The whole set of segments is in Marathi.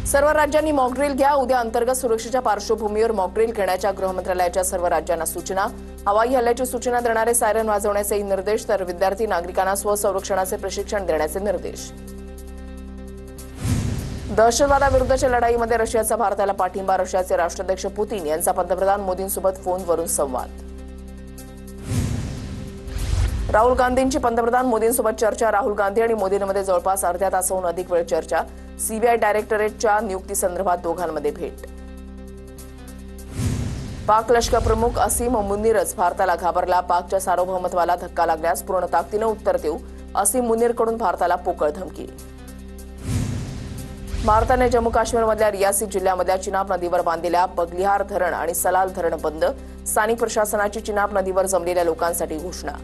सर्व राज्यांनी मॉकड्रिल घ्या। उद्या अंतर्गत सुरक्षेच्या पार्श्वभूमीवर मॉकड्रिल घेण्याच्या गृहमंत्रालयाच्या सर्व राज्यांना सूचना। हवाई हल्ल्याची सूचना देणारे सायरन वाजवण्याचे निर्देश, तर विद्यार्थी नागरिकांना स्वसंरक्षणाचे प्रशिक्षण देण्याचे निर्देश। दहशतवादाविरुद्धच्या लढाईमध्ये रशियाचा भारताला पाठिंबा। रशियाचे राष्ट्राध्यक्ष पुतीन यांचा पंतप्रधान मोदींसोबत फोनवरून संवाद। राहुल गांधींची पंतप्रधान मोदींसोबत चर्चा। राहुल गांधी आणि मोदींमध्ये जवळपास अर्ध्या तासाहून अधिक वेळ चर्चा। सीबीआय डायरेक्टरेटच्या नियुक्तीसंदर्भात दोघांमध्ये भेट। पाक लष्कर प्रमुख असीम मुनीरच भारताला घाबरला। पाकच्या सार्वभौमत्वाला धक्का लागल्यास पूर्ण ताकदीने उत्तर देऊ, असीम मुनीरकडून भारताला पोकळ धमकी। भारताने जम्मू काश्मीरमधल्या रियासी जिल्ह्यामधल्या चिनाब नदीवर बांधलेल्या बगलिहार धरण आणि सलाल धरण बंद। स्थानिक प्रशासनाची चिनाब नदीवर जमलेल्या लोकांसाठी घोषणा।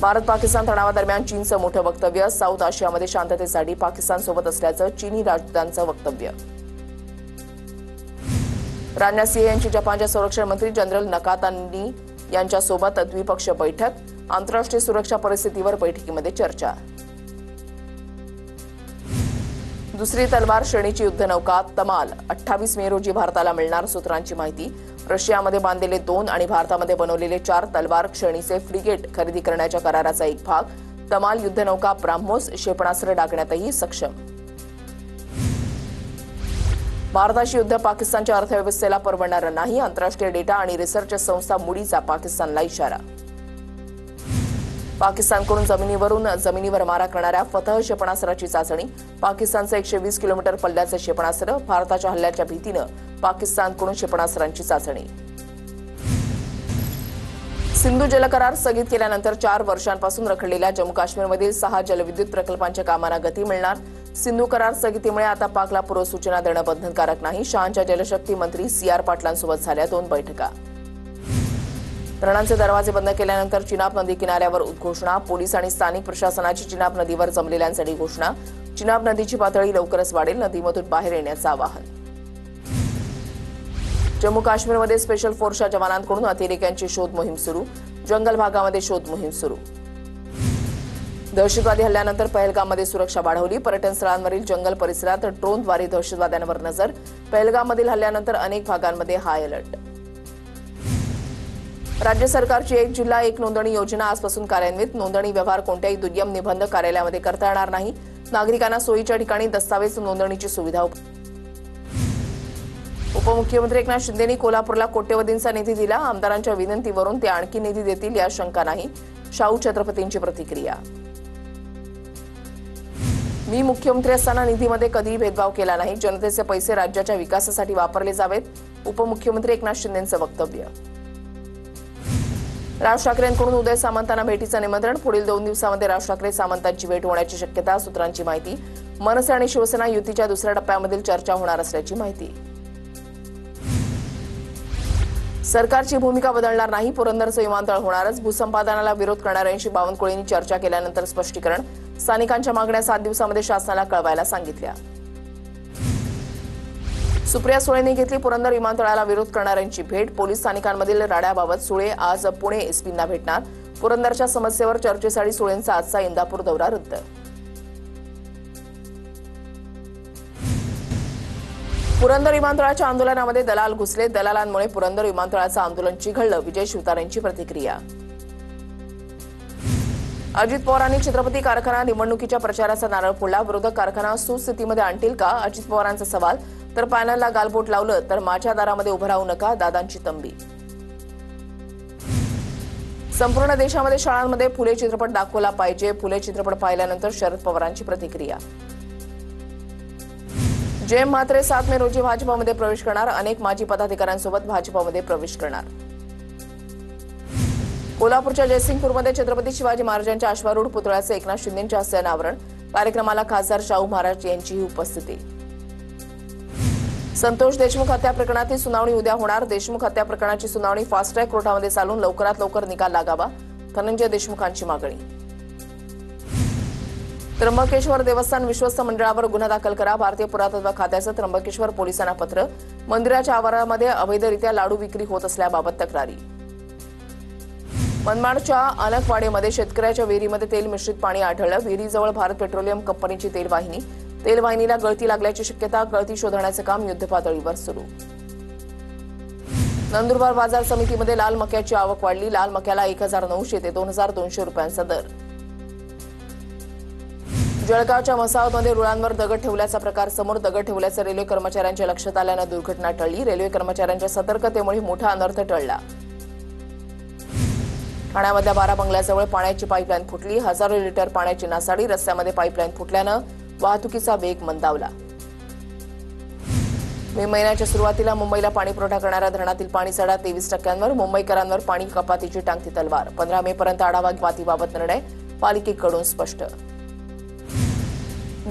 भारत पाकिस्तान तणावादरम्यान चीनचं मोठं वक्तव्य। साऊथ आशियामध्ये शांततेसाठी पाकिस्तानसोबत असल्याचं चीनी राजदूतांचं वक्तव्य। राजनाथ सिंह यांची जपानच्या संरक्षण मंत्री जनरल नकातानी यांच्यासोबत द्विपक्षीय बैठक। आंतरराष्ट्रीय सुरक्षा परिस्थितीवर बैठकीमध्ये चर्चा। दुसरी तलवार श्रेणीची युद्धनौका तमाल 28 मे रोजी भारताला मिळणार, सूत्रांची माहिती। रशियामध्ये बांधलेले 2 आणि भारतामध्ये बनवलेले 4 तलवार श्रेणीचे फ्रिगेट खरेदी करण्याच्या कराराचा एक भाग। तमाल युद्धनौका ब्राह्मोस क्षेपणास्त्र डागण्यातही सक्षम। भारताची युद्ध पाकिस्तानच्या अर्थव्यवस्थेला परवडणार नाही, आंतरराष्ट्रीय डेटा आणि रिसर्च संस्था मूडीचा पाकिस्तानला इशारा। पाकिस्तानकडून जमिनीवर मारा करणाऱ्या फतह क्षेपणास्त्राची चाचणी। पाकिस्तानचं 120 किलोमीटर पल्ल्याचं क्षेपणास्त्र। भारताच्या हल्ल्याच्या भीतीनं पाकिस्तानकडून क्षेपणास्त्रांची चाचणी। सिंधू जलकरार स्थगित केल्यानंतर 4 वर्षांपासून रखडलेल्या जम्मू काश्मीरमधील 6 जलविद्युत प्रकल्पांच्या कामांना गती मिळणार। सिंधू करार स्थगितीमुळे आता पाकला पूर्वसूचना देणं बंधनकारक नाही। शहांच्या जलशक्ती मंत्री CR पाटलांसोबत झाल्या 2 बैठका। धरणांचे दरवाजे बंद केल्यानंतर चिनाब नदी किनाऱ्यावर उद्घोषणा। पोलीस आणि स्थानिक प्रशासनाची चिनाब नदीवर जमलेल्यांसाठी घोषणा। चिनाब नदीची पातळी लवकरच वाढेल, नदीमधून बाहेर येण्याचं आवाहन। जम्मू काश्मीरमध्ये स्पेशल फोर्सच्या जवानांकडून अतिरेक्यांची शोध मोहीम सुरू। जंगल भागामध्ये शोध मोहीम सुरू। दहशतवादी हल्ल्यानंतर पहलगाममध्ये सुरक्षा वाढवली। पर्यटन स्थळांवरील जंगल परिसरात ड्रोनद्वारे दहशतवाद्यांवर नजर। पहलगाममधील हल्ल्यानंतर अनेक भागांमध्ये हाय अलर्ट। राज्य सरकारची 1 जिल्हा 1 नोंदणी योजना आजपासून कार्यान्वित। नोंदणी व्यवहार कोणत्याही दुय्यम निबंध कार्यालयामध्ये करता येणार नाही। नागरिकांना सोयीच्या ठिकाणी दस्तावेज नोंदणीची सुविधा। उपमुख्यमंत्री एकनाथ शिंदेंनी कोल्हापूरला कोट्यवधींचा निधी दिला। आमदारांच्या विनंतीवरून ते आणखी निधी देतील या शंका नाही। शाहू छत्रपतींची प्रतिक्रिया। मी मुख्यमंत्री असताना निधीमध्ये कधीही भेदभाव केला नाही। जनतेचे पैसे राज्याच्या विकासासाठी वापरले जावेत। उपमुख्यमंत्री एकनाथ शिंदेंचं वक्तव्य। राज ठाकरेंकडून उदय सामंतांना भेटीचं निमंत्रण। पुढील 2 दिवसांमध्ये राज ठाकरे सामंतांची भेट होण्याची शक्यता, सूत्रांची माहिती। मनसे आणि शिवसेना युतीच्या दुसऱ्या टप्प्यामधील चर्चा होणार असल्याची माहिती। सरकारची भूमिका बदलणार नाही, पुरंदरचं विमानतळ होणारच। भूसंपादनाला विरोध करणाऱ्यांशी बावनकुळेंनी चर्चा केल्यानंतर स्पष्टीकरण। स्थानिकांच्या मागण्या 7 दिवसांमध्ये शासनाला कळवायला सांगितल्या। सुप्रिया सुळेंनी घेतली पुरंदर विमानतळाला विरोध करणाऱ्यांची भेट। पोलीस स्थानिकांमधील राड्याबाबत सुळे आज पुणे एसपींना भेटणार। पुरंदरच्या समस्येवर चर्चेसाठी सुळेंचा आजचा इंदापूर दौरा रद्द। पुरंदर विमानतळाच्या आंदोलनामध्ये दलाल घुसले। दलालांमुळे पुरंदर विमानतळाचं आंदोलन चिघळलं, विजय शिवतारेंची प्रतिक्रिया। अजित पवारांनी छत्रपती कारखाना निवडणुकीच्या प्रचाराचा नारळ फोडला। विरोधक कारखाना सुस्थितीमध्ये आणतील का, अजित पवारांचा सवाल। तर पॅनलला गालबोट लावलं तर माझ्या दारामध्ये उभं राहू नका, दादांची तंबी। संपूर्ण देशामध्ये शाळांमध्ये फुले चित्रपट दाखवला पाहिजे। फुले चित्रपट पाहिल्यानंतर शरद पवारांची प्रतिक्रिया। जयंत म्हात्रे 7 मे रोजी भाजपमध्ये प्रवेश करणार। अनेक माजी पदाधिकाऱ्यांसोबत भाजपमध्ये प्रवेश करणार। कोल्हापूरच्या जयसिंगपूरमध्ये छत्रपती शिवाजी महाराजांच्या अश्वारूढ पुतळ्याचे एकनाथ शिंदेंच्या हस्ते अनावरण। कार्यक्रमाला खासदार शाहू महाराज यांचीही उपस्थिती। संतोष देशमुख हत्या प्रकरणातील सुनावणी उद्या होणार। देशमुख हत्या प्रकरणाची सुनावणी फास्ट ट्रॅक कोर्टामध्ये चालून लवकरात लवकर निकाल लागावा, धनंजय देशमुखांची मागणी। त्र्यंबकेश्वर देवस्थान विश्वस्त मंडळावर गुन्हा दाखल करा। भारतीय पुरातत्व खात्याचं त्र्यंबकेश्वर पोलिसांना पत्र। मंदिराच्या आवारामध्ये अवैधरित्या लाडू विक्री होत असल्याबाबत तक्रारी। मनमाडच्या अनकवाडेमध्ये शेतकऱ्याच्या विहिरीमध्ये तेल मिश्रित पाणी आढळलं। विहिरीजवळ भारत पेट्रोलियम कंपनीची तेल वाहिनी। तेल वाहिनीला गळती लागल्याची शक्यता, गळती शोधण्याचे काम युद्धपातळीवर सुरू. नंदुरबार बाजार समितीमध्ये लाल मक्याची आवक वाढली. लाल मक्याला 1900 ते 2200 रुपयांचा दर. जळगावच्या म्हसावमध्ये रुळांवर दगड ठेवल्याचा प्रकार समोर. दगड ठेवल्याचं रेल्वे कर्मचाऱ्यांच्या लक्षात आल्यानं दुर्घटना टळली. रेल्वे कर्मचाऱ्यांच्या सतर्कतेमुळे मोठा अनर्थ टळला. ठाण्यामधल्या 12 बंगल्याजवळ पाण्याची पाईपलाईन फुटली. हजारो लिटर पाण्याची नासाडी. रस्त्यामध्ये पाईपलाईन फुटल्यानं वाहतुकीचा वेग मंदावला. मे महिन्याच्या सुरुवातीला मुंबईला पाणी पुरवठा करणाऱ्या धरणातील पाणीसाठा 23%. मुंबईकरांवर पाणी कपातीची टांगती तलवार. 15 मे पर्यंत आढावा कपातीबाबत निर्णय, पालिकेकडून स्पष्ट.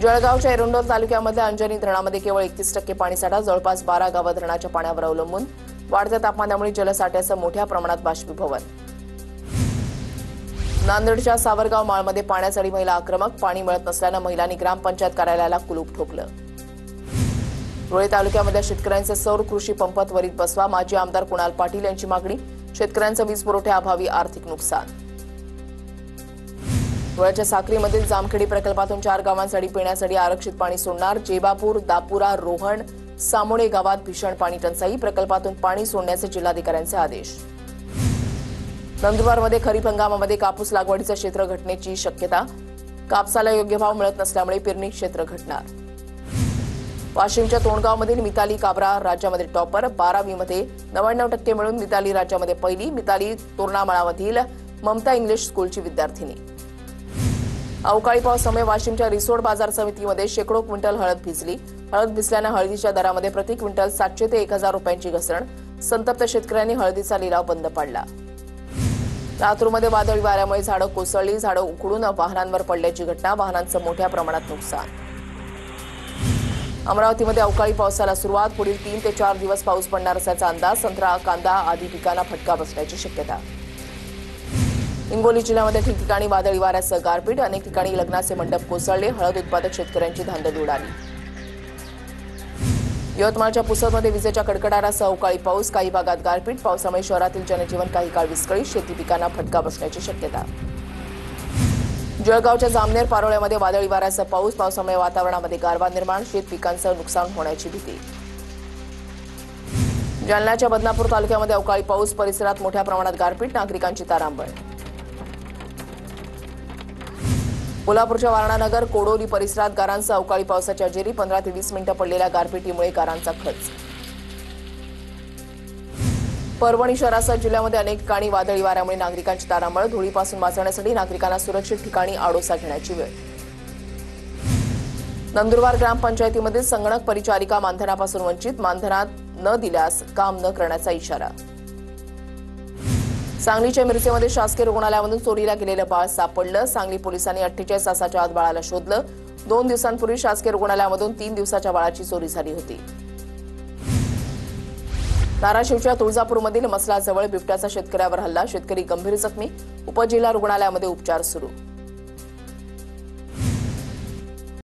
जळगावच्या एरंडोल तालुक्यामधल्या अंजनी धरणामध्ये केवळ 31% पाणीसाठा. जवळपास 12 गावं धरणाच्या पाण्यावर अवलंबून. वाढत्या तापमानामुळे जलसाठ्याचं मोठ्या प्रमाणात बाष्पीभवन. नांदेडच्या सावरगाव माळमध्ये पाण्यासाठी महिला आक्रमक. पाणी मिळत नसल्यानं महिलांनी ग्रामपंचायत कार्यालयाला कुलूप ठोकलं. धुळे तालुक्यामधल्या शेतकऱ्यांचे सौर कृषी पंप त्वरित बसवा. माजी आमदार कुणाल पाटील यांची मागणी. शेतकऱ्यांचं वीज पुरवठ्याअभावी आर्थिक नुकसान. धुळ्याच्या साक्रीमधील जामखेडी प्रकल्पातून 4 गावांसाठी पिण्यासाठी आरक्षित पाणी सोडणार. जेबापूर, दापुरा, रोहण, सामोणे गावात भीषण पाणी टंचाई. प्रकल्पातून पाणी सोडण्याचे जिल्हाधिकाऱ्यांचे आदेश. नंदुरबारमध्ये खरीप हंगामामध्ये कापूस लागवडीचं क्षेत्र घटण्याची शक्यता. कापसाला योग्य भाव मिळत नसल्यामुळे पेरणी क्षेत्र घटणार. वाशिमच्या तोंडगावमधील मिताली काबरा राज्यामध्ये टॉपर. 12वीमध्ये 99% मिळून मिताली राज्यामध्ये पहिली. मिताली तोरणामळामधील ममता इंग्लिश स्कूलची विद्यार्थिनी. अवकाळी पावसामुळे वाशिमच्या रिसोड बाजार समितीमध्ये शेकडो क्विंटल हळद भिजली. हळद भिजल्यानं हळदीच्या दरामध्ये प्रति क्विंटल 700 ते 1000 रुपयांची घसरण. संतप्त शेतकऱ्यांनी हळदीचा लिलाव बंद पाडला. लातूरमध्ये वादळी वाऱ्यामुळे झाडं कोसळली. झाडं उखडून वाहनांवर पडल्याची घटना. वाहनांचं मोठ्या प्रमाणात नुकसान. अमरावतीमध्ये अवकाळी पावसाला सुरुवात. पुढील 3 ते 4 दिवस पाऊस पडणार असल्याचा अंदाज. संत्रा, कांदा आदी पिकांना फटका बसण्याची शक्यता. हिंगोली जिल्ह्यामध्ये ठिकठिकाणी वादळी वाऱ्यासह गारपीट. अनेक ठिकाणी लग्नाचे मंडप कोसळले. हळद उत्पादक शेतकऱ्यांची धांदल उडाली. यवतमाळच्या पुसदमध्ये विजेच्या कडकडाटासह अवकाळी पाऊस. काही भागात गारपीट. पावसामुळे शहरातील जनजीवन काही काळ विस्कळीत. शेती पिकांना फटका बसण्याची शक्यता. जळगावच्या जामनेर पारोळ्यामध्ये वादळी वाऱ्यासह पाऊस. पावसामुळे वातावरणामध्ये गारवा निर्माण. शेत पिकांचं नुकसान होण्याची भीती. जालन्याच्या बदनापूर तालुक्यामध्ये अवकाळी पाऊस. परिसरात मोठ्या प्रमाणात गारपीट. नागरिकांची तारांबळ. कोल्हापूरच्या वारणानगर, कोडोली परिसरात गारांसह अवकाळी पावसाच्या जेरी. 15 ते 20 मिनिटं पडलेल्या गारपिटीमुळे गारांचा खच. परभणी शहरासह जिल्ह्यामध्ये अनेक ठिकाणी वादळी वाऱ्यामुळे नागरिकांची तारांबळ. धुळीपासून वाचवण्यासाठी नागरिकांना सुरक्षित ठिकाणी आडोसा घेण्याची वेळ. नंदुरबार ग्रामपंचायतीमधील संगणक परिचारिका मानधनापासून वंचित. मानधनात न दिल्यास काम न करण्याचा इशारा. सांगलीच्या मिरजेमध्ये शासकीय रुग्णालयामधून चोरीला गेलेलं बाळ सापडलं. सांगली पोलिसांनी 48 तासाच्या आत बाळाला शोधलं. 2 दिवसांपूर्वी शासकीय रुग्णालयामधून 3 दिवसाच्या बाळाची चोरी झाली होती. धाराशिवच्या तुळजापूरमधील मसलाजवळ बिबट्याचा शेतकऱ्यावर हल्ला. शेतकरी गंभीर जखमी. उपजिल्हा रुग्णालयामध्ये उपचार सुरू.